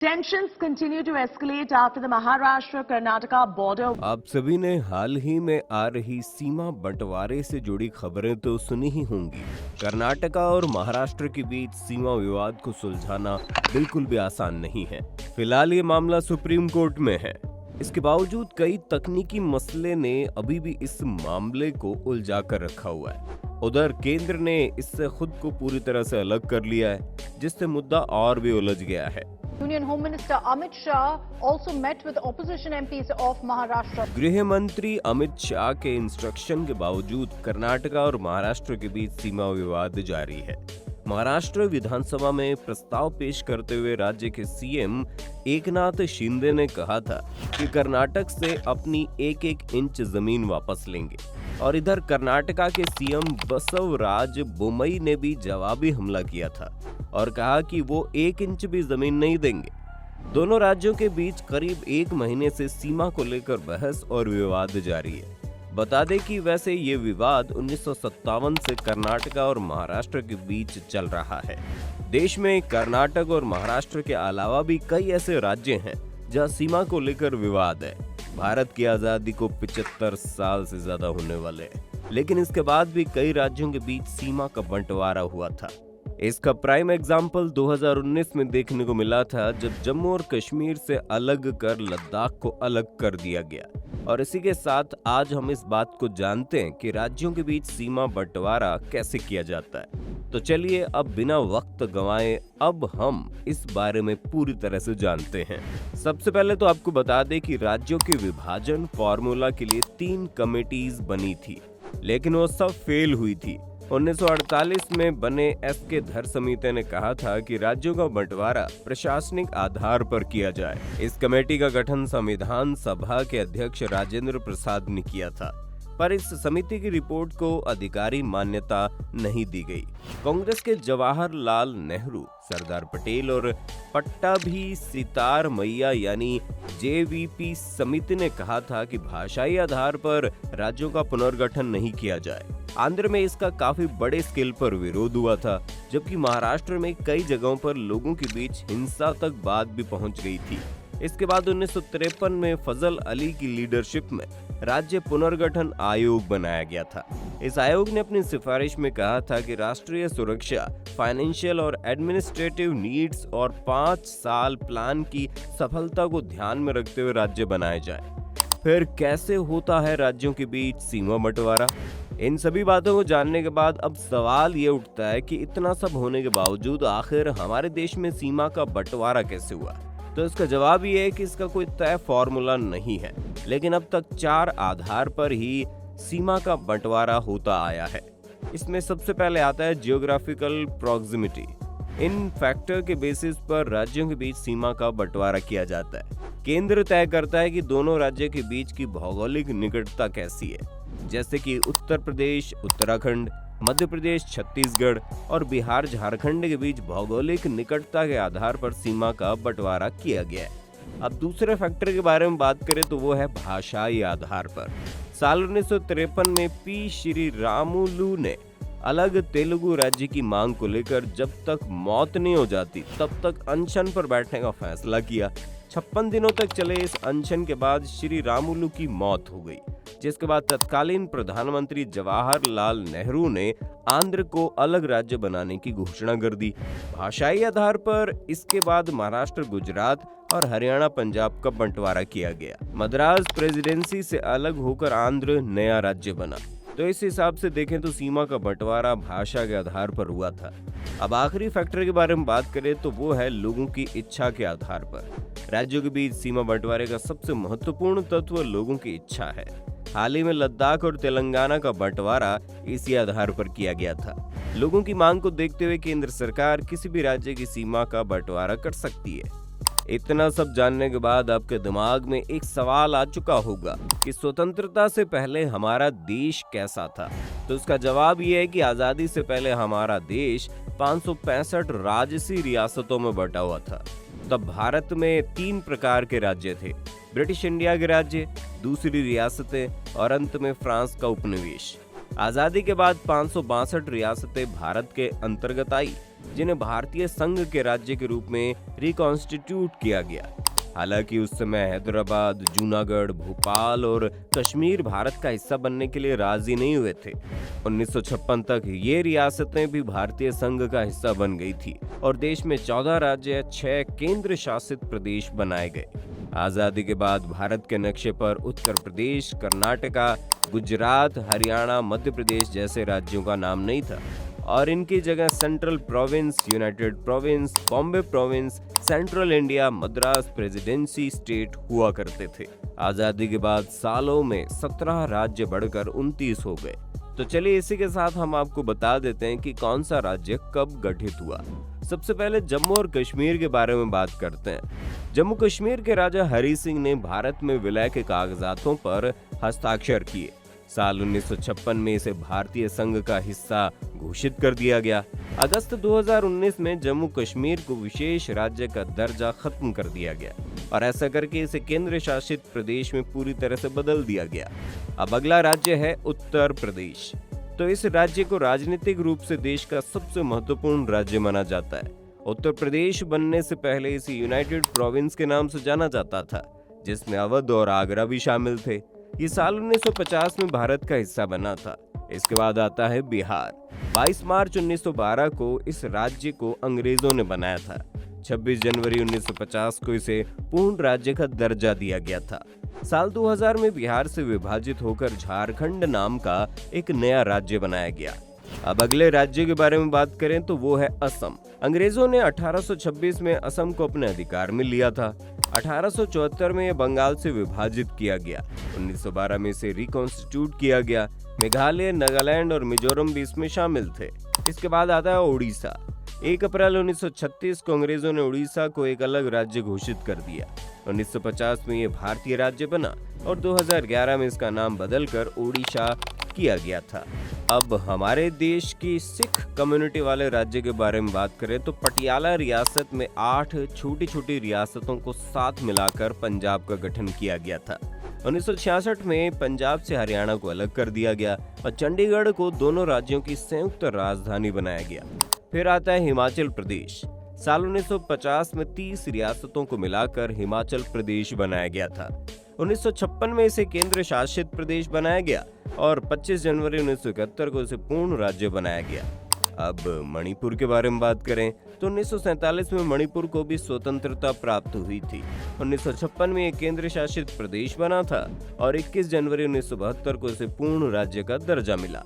Tensions continue to escalate after the Maharashtra-Karnataka border. आप सभी ने हाल ही में आ रही सीमा बंटवारे से जुड़ी खबरें तो सुनी ही होंगी। कर्नाटका और महाराष्ट्र के बीच सीमा विवाद को सुलझाना बिल्कुल भी आसान नहीं है। फिलहाल ये मामला सुप्रीम कोर्ट में है। इसके बावजूद कई तकनीकी मसले ने अभी भी इस मामले को उलझा कर रखा हुआ है। उधर केंद्र ने इससे खुद को पूरी तरह से अलग कर लिया है, जिससे मुद्दा और भी उलझ गया है। Union Home Minister Amit Shah also met with opposition MPs of Maharashtra. गृह मंत्री अमित शाह के इंस्ट्रक्शन के बावजूद कर्नाटका और महाराष्ट्र के बीच सीमा विवाद जारी है। महाराष्ट्र विधानसभा में प्रस्ताव पेश करते हुए राज्य के सीएम एकनाथ शिंदे ने कहा था कि कर्नाटक से अपनी एक एक इंच जमीन वापस लेंगे, और इधर कर्नाटका के सीएम बसवराज बोम्मई ने भी जवाबी हमला किया था और कहा कि वो एक इंच भी जमीन नहीं देंगे। दोनों राज्यों के बीच करीब एक महीने से सीमा को लेकर बहस और विवाद जारी है। बता दें कि वैसे ये विवाद 1957 से कर्नाटका और महाराष्ट्र के बीच चल रहा है। देश में कर्नाटक और महाराष्ट्र के अलावा भी कई ऐसे राज्य हैं जहां सीमा को लेकर विवाद है। भारत की आजादी को 75 साल से ज्यादा होने वाले हैं, लेकिन इसके बाद भी कई राज्यों के बीच सीमा का बंटवारा हुआ था। इसका प्राइम एग्जाम्पल 2019 में देखने को मिला था, जब जम्मू और कश्मीर से अलग कर लद्दाख को अलग कर दिया गया। और इसी के साथ आज हम इस बात को जानते हैं कि राज्यों के बीच सीमा बंटवारा कैसे किया जाता है। तो चलिए अब बिना वक्त गंवाए अब हम इस बारे में पूरी तरह से जानते हैं। सबसे पहले तो आपको बता दें कि राज्यों के विभाजन फॉर्मूला के लिए 3 कमेटीज बनी थी, लेकिन वो सब फेल हुई थी। 1948 में बने एस.के. धर समिति ने कहा था कि राज्यों का बंटवारा प्रशासनिक आधार पर किया जाए। इस कमेटी का गठन संविधान सभा के अध्यक्ष राजेंद्र प्रसाद ने किया था, पर इस समिति की रिपोर्ट को आधिकारिक मान्यता नहीं दी गई। कांग्रेस के जवाहरलाल नेहरू, सरदार पटेल और पट्टाभी सितार मैया यानी जेवीपी समिति ने कहा था कि भाषाई आधार पर राज्यों का पुनर्गठन नहीं किया जाए। आंध्र में इसका काफी बड़े स्केल पर विरोध हुआ था, जबकि महाराष्ट्र में कई जगहों पर लोगों के बीच हिंसा तक बात भी पहुंच गई थी। इसके बाद 1953 में फजल अली की लीडरशिप में राज्य पुनर्गठन आयोग बनाया गया था। इस आयोग ने अपनी सिफारिश में कहा था कि राष्ट्रीय सुरक्षा, फाइनेंशियल और एडमिनिस्ट्रेटिव नीड्स और 5 साल प्लान की सफलता को ध्यान में रखते हुए राज्य बनाए जाएं। फिर कैसे होता है राज्यों के बीच सीमा बंटवारा? इन सभी बातों को जानने के बाद अब सवाल ये उठता है कि इतना सब होने के बावजूद आखिर हमारे देश में सीमा का बंटवारा कैसे हुआ? तो इसका जवाब ये है कि इसका कोई तय फॉर्मूला नहीं है, लेकिन अब तक 4 आधार पर ही सीमा का बंटवारा होता आया है। इसमें सबसे पहले आता है जियोग्राफिकल प्रॉक्सिमिटी। इन फैक्टर के बेसिस पर राज्यों के बीच सीमा का बंटवारा किया जाता है। केंद्र तय करता है कि दोनों राज्यों के बीच की भौगोलिक निकटता कैसी है, जैसे कि उत्तर प्रदेश, उत्तराखंड, मध्य प्रदेश, छत्तीसगढ़ और बिहार, झारखंड के बीच भौगोलिक निकटता के आधार पर सीमा का बंटवारा किया गया है। अब दूसरे फैक्टर के बारे में बात करें तो वो है भाषाई आधार पर। साल 1953 में पी श्री रामुलु ने अलग तेलुगु राज्य की मांग को लेकर जब तक मौत नहीं हो जाती तब तक अनशन पर बैठने का फैसला किया। 56 दिनों तक चले इस अनशन के बाद श्री रामुलु की मौत हो गई, जिसके बाद तत्कालीन प्रधानमंत्री जवाहरलाल नेहरू ने आंध्र को अलग राज्य बनाने की घोषणा कर दी। भाषाई आधार पर इसके बाद महाराष्ट्र, गुजरात और हरियाणा, पंजाब का बंटवारा किया गया। मद्रास प्रेसिडेंसी से अलग होकर आंध्र नया राज्य बना। तो इस हिसाब से देखें तो सीमा का बंटवारा भाषा के आधार पर हुआ था। अब आखिरी फैक्टर के बारे में बात करें तो वो है लोगों की इच्छा के आधार पर। राज्यों के बीच सीमा बंटवारे का सबसे महत्वपूर्ण तत्व लोगों की इच्छा है। हाल ही में लद्दाख और तेलंगाना का बंटवारा इसी आधार पर किया गया था। लोगों की मांग को देखते हुए केंद्र सरकार किसी भी राज्य की सीमा का बंटवारा कर सकती है। इतना सब जानने के बाद आपके दिमाग में एक सवाल आ चुका होगा कि स्वतंत्रता से पहले हमारा देश कैसा था? तो उसका जवाब ये है कि आजादी से पहले हमारा देश 565 राजसी रियासतों में बटा हुआ था। तब भारत में 3 प्रकार के राज्य थे: ब्रिटिश इंडिया के राज्य, दूसरी रियासतें और अंत में फ्रांस का उपनिवेश। आजादी के बाद 562 रियासतें भारत के अंतर्गत आई, जिन्हें भारतीय संघ के राज्य के रूप में रिकॉन्स्टिट्यूट किया गया। हालांकि उस समय हैदराबाद, जूनागढ़, भोपाल और कश्मीर भारत का हिस्सा बनने के लिए राजी नहीं हुए थे। 1956 तक ये रियासतें भी भारतीय संघ का हिस्सा बन गई थी और देश में 14 राज्य, 6 केंद्र शासित प्रदेश बनाए गए। आजादी के बाद भारत के नक्शे पर उत्तर प्रदेश, कर्नाटका, गुजरात, हरियाणा, मध्य प्रदेश जैसे राज्यों का नाम नहीं था और इनकी जगह central province, United province, Bombay province, central India, Madras presidency state हुआ करते थे। आजादी के बाद सालों में 17 राज्य बढ़कर 29 हो गए। तो चलिए इसी के साथ हम आपको बता देते हैं कि कौन सा राज्य कब गठित हुआ। सबसे पहले जम्मू और कश्मीर के बारे में बात करते हैं। जम्मू कश्मीर के राजा हरि सिंह ने भारत में विलय के कागजातों पर हस्ताक्षर किए। साल 1956 में इसे भारतीय संघ का हिस्सा घोषित कर दिया गया। अगस्त 2019 में जम्मू कश्मीर को विशेष राज्य का दर्जा खत्म कर दिया गया और ऐसा करके इसे केंद्र शासित प्रदेश में पूरी तरह से बदल दिया गया। अब अगला राज्य है उत्तर प्रदेश। तो इस राज्य को राजनीतिक रूप से देश का सबसे महत्वपूर्ण राज्य माना जाता है। उत्तर प्रदेश बनने से पहले इसे यूनाइटेड प्रोविंस के नाम से जाना जाता था, जिसमें अवध और आगरा भी शामिल थे। ये साल 1950 में भारत का हिस्सा बना था। इसके बाद आता है बिहार। 22 मार्च 1912 को इस राज्य को अंग्रेजों ने बनाया था। 26 जनवरी 1950 को इसे पूर्ण राज्य का दर्जा दिया गया था। साल 2000 में बिहार से विभाजित होकर झारखंड नाम का एक नया राज्य बनाया गया। अब अगले राज्य के बारे में बात करें तो वो है असम। अंग्रेजों ने 1826 में असम को अपने अधिकार में लिया था। 1874 में यह बंगाल से विभाजित किया गया। 1912 में इसे रिकॉन्स्टिट्यूट किया गया। मेघालय, नागालैंड और मिजोरम भी इसमें शामिल थे। इसके बाद आता है उड़ीसा। 1 अप्रैल 1936 को अंग्रेजों ने उड़ीसा को एक अलग राज्य घोषित कर दिया। 1950 में ये भारतीय राज्य बना और 2011 में इसका नाम बदलकर ओडिशा किया गया था। अब हमारे देश की सिख कम्युनिटी वाले राज्य के बारे में बात करें तो पटियाला रियासत में 8 छोटी छोटी रियासतों को साथ मिलाकर पंजाब का गठन किया गया था। 1966 में पंजाब से हरियाणा को अलग कर दिया गया और चंडीगढ़ को दोनों राज्यों की संयुक्त राजधानी बनाया गया। फिर आता है हिमाचल प्रदेश। साल 1950 में 30 रियासतों को मिलाकर हिमाचल प्रदेश बनाया गया था। 1956 में इसे केंद्र शासित प्रदेश बनाया गया और 25 जनवरी 1971 को इसे पूर्ण राज्य बनाया गया। अब मणिपुर के बारे में बात करें तो 1947 में मणिपुर को भी स्वतंत्रता प्राप्त हुई थी। 1956 में यह केंद्र शासित प्रदेश बना था और 21 जनवरी 1972 को इसे पूर्ण राज्य का दर्जा मिला।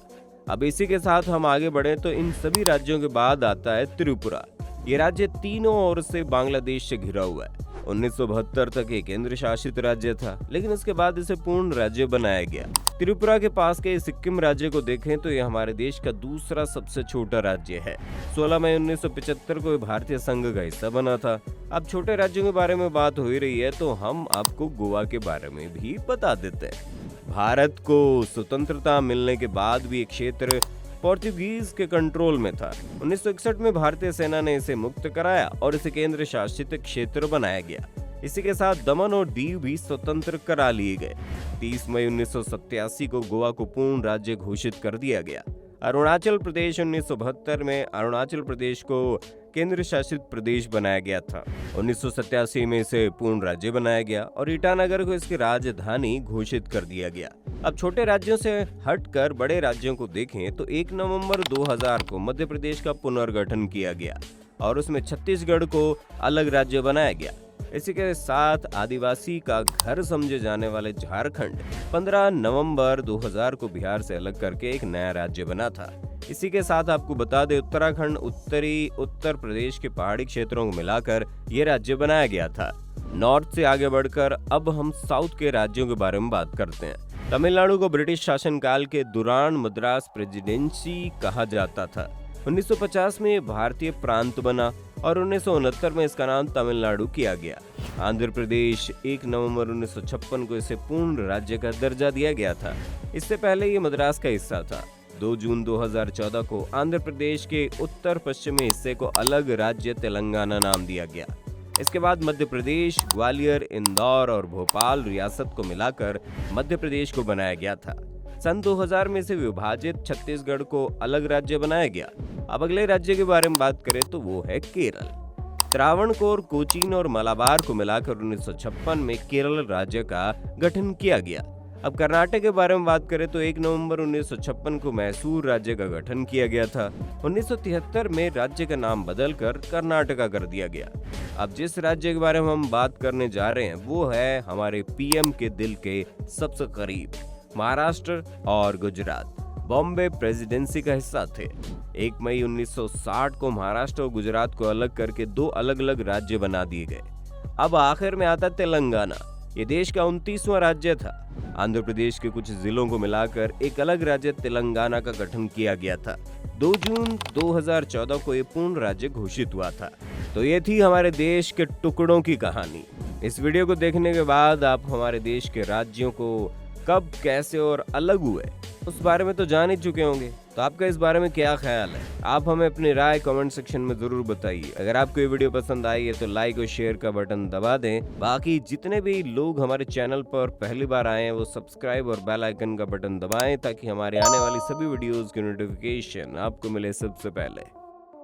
अब इसी के साथ हम आगे बढ़े तो इन सभी राज्यों के बाद आता है त्रिपुरा। ये राज्य तीनों ओर से बांग्लादेश से घिरा हुआ है। 1972 तक ये केंद्र शासित राज्य था, लेकिन इसके बाद इसे पूर्ण राज्य बनाया गया। त्रिपुरा के पास के सिक्किम राज्य को देखें तो यह हमारे देश का दूसरा सबसे छोटा राज्य है। 16 मई 1975 को भारतीय संघ का हिस्सा बना था। अब छोटे राज्यों के बारे में बात हो ही रही है तो हम आपको गोवा के बारे में भी बता देते हैं। भारत को स्वतंत्रता मिलने के बाद भी ये क्षेत्र पोर्तुगीज के कंट्रोल में था। 1961 में भारतीय सेना ने इसे मुक्त कराया और इसे केंद्र शासित क्षेत्र बनाया गया। इसी के साथ दमन और दीव भी स्वतंत्र करा लिए गए। 30 मई 1987 को गोवा को पूर्ण राज्य घोषित कर दिया गया। अरुणाचल प्रदेश 1972 में अरुणाचल प्रदेश को केंद्र शासित प्रदेश बनाया गया था। 1987 में इसे पूर्ण राज्य बनाया गया और ईटानगर को इसकी राजधानी घोषित कर दिया गया। अब छोटे राज्यों से हटकर बड़े राज्यों को देखें तो 1 नवंबर 2000 को मध्य प्रदेश का पुनर्गठन किया गया और उसमें छत्तीसगढ़ को अलग राज्य बनाया गया। इसी के साथ आदिवासी का घर समझे जाने वाले झारखंड 15 नवंबर 2000 को बिहार से अलग करके एक नया राज्य बना था। इसी के साथ आपको बता दें उत्तराखंड उत्तरी उत्तर प्रदेश के पहाड़ी क्षेत्रों को मिलाकर ये राज्य बनाया गया था। नॉर्थ से आगे बढ़कर अब हम साउथ के राज्यों के बारे में बात करते हैं। तमिलनाडु को ब्रिटिश शासनकाल के दौरान मद्रास प्रेसिडेंसी कहा जाता था। 1950 में भारतीय प्रांत बना और 1969 में इसका नाम तमिलनाडु किया गया। आंध्र प्रदेश 1 नवंबर 1956 को इसे पूर्ण राज्य का दर्जा दिया गया था। इससे पहले ये मद्रास का हिस्सा था। 2 जून 2014 को आंध्र प्रदेश के उत्तर पश्चिमी हिस्से को अलग राज्य तेलंगाना नाम दिया गया। इसके बाद मध्य प्रदेश, ग्वालियर, इंदौर और भोपाल रियासत को मिलाकर मध्य प्रदेश को बनाया गया था। सन 2000 में से विभाजित छत्तीसगढ़ को अलग राज्य बनाया गया। अब अगले राज्य के बारे में बात करें तो वो है केरल। त्रावणकोर, कोचीन और मलाबार को मिलाकर 1956 में केरल राज्य का गठन किया गया। अब कर्नाटक के बारे में बात करें तो 1 नवंबर 1956 को मैसूर राज्य का गठन किया गया था। 1973 में राज्य का नाम बदलकर कर्नाटका कर दिया गया। अब जिस राज्य के बारे में हम बात करने जा रहे हैं वो है हमारे पीएम के दिल के सबसे करीब, महाराष्ट्र और गुजरात। बॉम्बे प्रेसिडेंसी का हिस्सा थे। 1 मई 1960 को महाराष्ट्र और गुजरात को अलग करके 2 अलग अलग राज्य बना दिए गए। अब आखिर में आता तेलंगाना। ये देश का 29वां राज्य था। आंध्र प्रदेश के कुछ जिलों को मिलाकर एक अलग राज्य तेलंगाना का गठन किया गया था। 2 जून 2014 को ये पूर्ण राज्य घोषित हुआ था। तो ये थी हमारे देश के टुकड़ों की कहानी। इस वीडियो को देखने के बाद आप हमारे देश के राज्यों को कब, कैसे और अलग हुए उस बारे में तो जान ही चुके होंगे। तो आपका इस बारे में क्या ख्याल है? आप हमें अपनी राय कमेंट सेक्शन में जरूर बताइए। अगर आपको ये वीडियो पसंद आई है तो लाइक और शेयर का बटन दबा दें। बाकी जितने भी लोग हमारे चैनल पर पहली बार आए हैं वो सब्सक्राइब और बेल आइकन का बटन दबाएं ताकि हमारे आने वाली सभी वीडियोस की नोटिफिकेशन आपको मिले सबसे पहले।